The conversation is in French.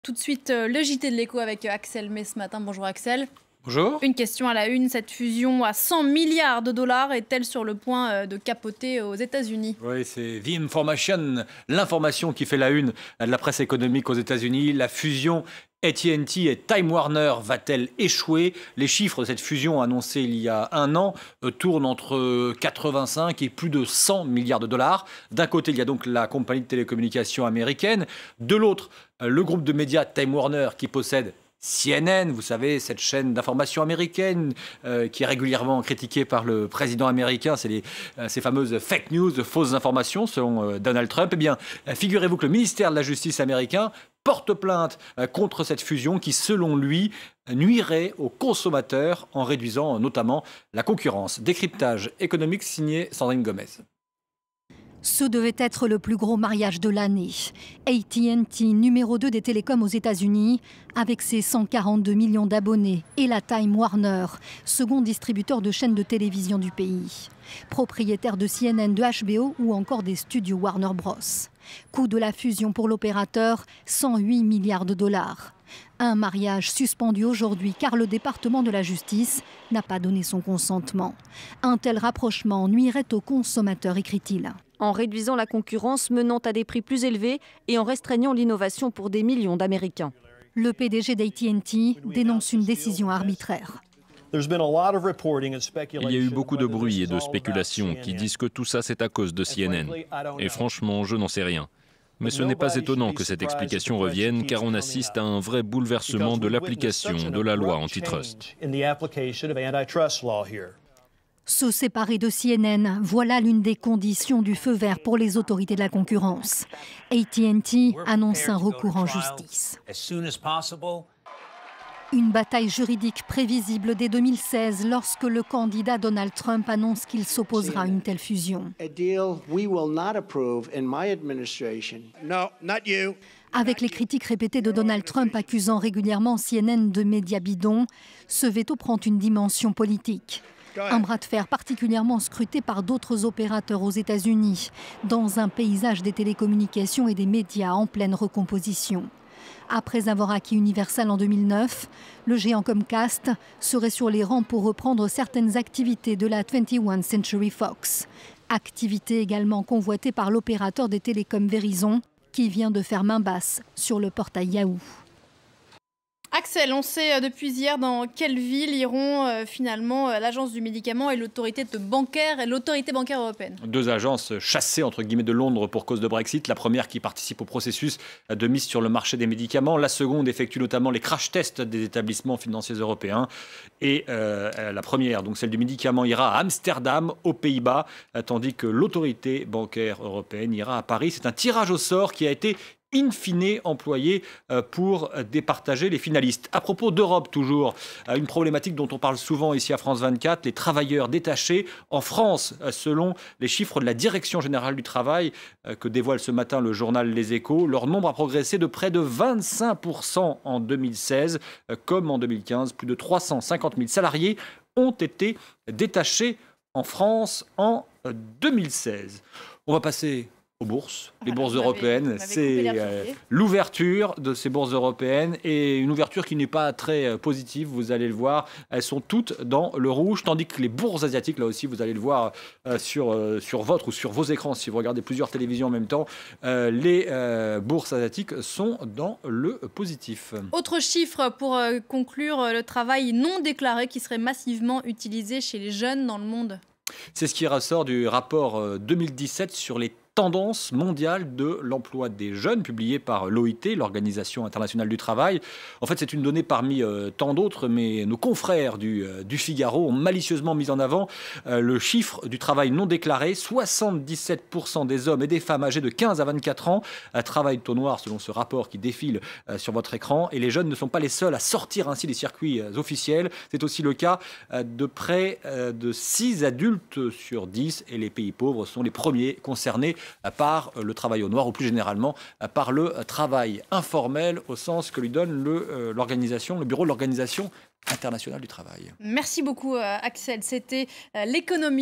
Tout de suite, le JT de l'écho avec Axel May ce matin. Bonjour Axel. Bonjour. Une question à la une, cette fusion à 100 milliards de dollars est-elle sur le point de capoter aux États-Unis? Oui, c'est The Information, l'information qui fait la une de la presse économique aux États-Unis. La fusion AT&T et Time Warner va-t-elle échouer? Les chiffres de cette fusion annoncée il y a un an tournent entre 85 et plus de 100 milliards de dollars. D'un côté, il y a donc la compagnie de télécommunications américaine. De l'autre, le groupe de médias Time Warner qui possède CNN, vous savez, cette chaîne d'information américaine qui est régulièrement critiquée par le président américain, c'est ces fameuses fake news, fausses informations selon Donald Trump. Eh bien, figurez-vous que le ministère de la Justice américain porte plainte contre cette fusion qui, selon lui, nuirait aux consommateurs en réduisant notamment la concurrence. Décryptage économique signé Sandrine Gomez. Ce devait être le plus gros mariage de l'année. AT&T, numéro 2 des télécoms aux États-Unis, avec ses 142 millions d'abonnés, et la Time Warner, second distributeur de chaînes de télévision du pays. Propriétaire de CNN, de HBO ou encore des studios Warner Bros. Coût de la fusion pour l'opérateur, 108 milliards de dollars. Un mariage suspendu aujourd'hui car le département de la justice n'a pas donné son consentement. Un tel rapprochement nuirait aux consommateurs, écrit-il. En réduisant la concurrence menant à des prix plus élevés et en restreignant l'innovation pour des millions d'Américains. Le PDG d'AT&T dénonce une décision arbitraire. Il y a eu beaucoup de bruit et de spéculations qui disent que tout ça c'est à cause de CNN. Et franchement, je n'en sais rien. Mais ce n'est pas étonnant que cette explication revienne car on assiste à un vrai bouleversement de l'application de la loi antitrust. Se séparer de CNN, voilà l'une des conditions du feu vert pour les autorités de la concurrence. AT&T annonce un recours en justice. Une bataille juridique prévisible dès 2016 lorsque le candidat Donald Trump annonce qu'il s'opposera à une telle fusion. Avec les critiques répétées de Donald Trump accusant régulièrement CNN de médias bidons, ce veto prend une dimension politique. Un bras de fer particulièrement scruté par d'autres opérateurs aux États-Unis, dans un paysage des télécommunications et des médias en pleine recomposition. Après avoir acquis Universal en 2009, le géant Comcast serait sur les rangs pour reprendre certaines activités de la 21st Century Fox. Activité également convoitée par l'opérateur des télécoms Verizon, qui vient de faire main basse sur le portail Yahoo. Axel, on sait depuis hier dans quelle ville iront finalement l'Agence du médicament et l'autorité bancaire européenne. Deux agences chassées entre guillemets de Londres pour cause de Brexit. La première qui participe au processus de mise sur le marché des médicaments. La seconde effectue notamment les crash tests des établissements financiers européens. Et la première, donc celle du médicament, ira à Amsterdam, aux Pays-Bas, tandis que l'autorité bancaire européenne ira à Paris. C'est un tirage au sort qui a été in fine employé pour départager les finalistes. À propos d'Europe toujours, une problématique dont on parle souvent ici à France 24, les travailleurs détachés en France, selon les chiffres de la Direction générale du travail que dévoile ce matin le journal Les Échos, leur nombre a progressé de près de 25% en 2016, comme en 2015. Plus de 350 000 salariés ont été détachés en France en 2016. On va passer aux bourses, les bourses européennes. C'est l'ouverture de ces bourses européennes et une ouverture qui n'est pas très positive, vous allez le voir. Elles sont toutes dans le rouge, tandis que les bourses asiatiques, là aussi, vous allez le voir sur votre ou sur vos écrans, si vous regardez plusieurs télévisions en même temps, les bourses asiatiques sont dans le positif. Autre chiffre pour conclure, le travail non déclaré qui serait massivement utilisé chez les jeunes dans le monde. C'est ce qui ressort du rapport 2017 sur les tendances mondiales de l'emploi des jeunes, publié par l'OIT, l'Organisation internationale du travail. En fait, c'est une donnée parmi tant d'autres, mais nos confrères du Figaro ont malicieusement mis en avant le chiffre du travail non déclaré. 77% des hommes et des femmes âgés de 15 à 24 ans travaillent au noir, selon ce rapport qui défile sur votre écran. Et les jeunes ne sont pas les seuls à sortir ainsi des circuits officiels. C'est aussi le cas de près de 6 adultes sur 10. Et les pays pauvres sont les premiers concernés par le travail au noir, ou plus généralement par le travail informel, au sens que lui donne le Bureau de l'Organisation internationale du travail. Merci beaucoup Axel, c'était l'économie.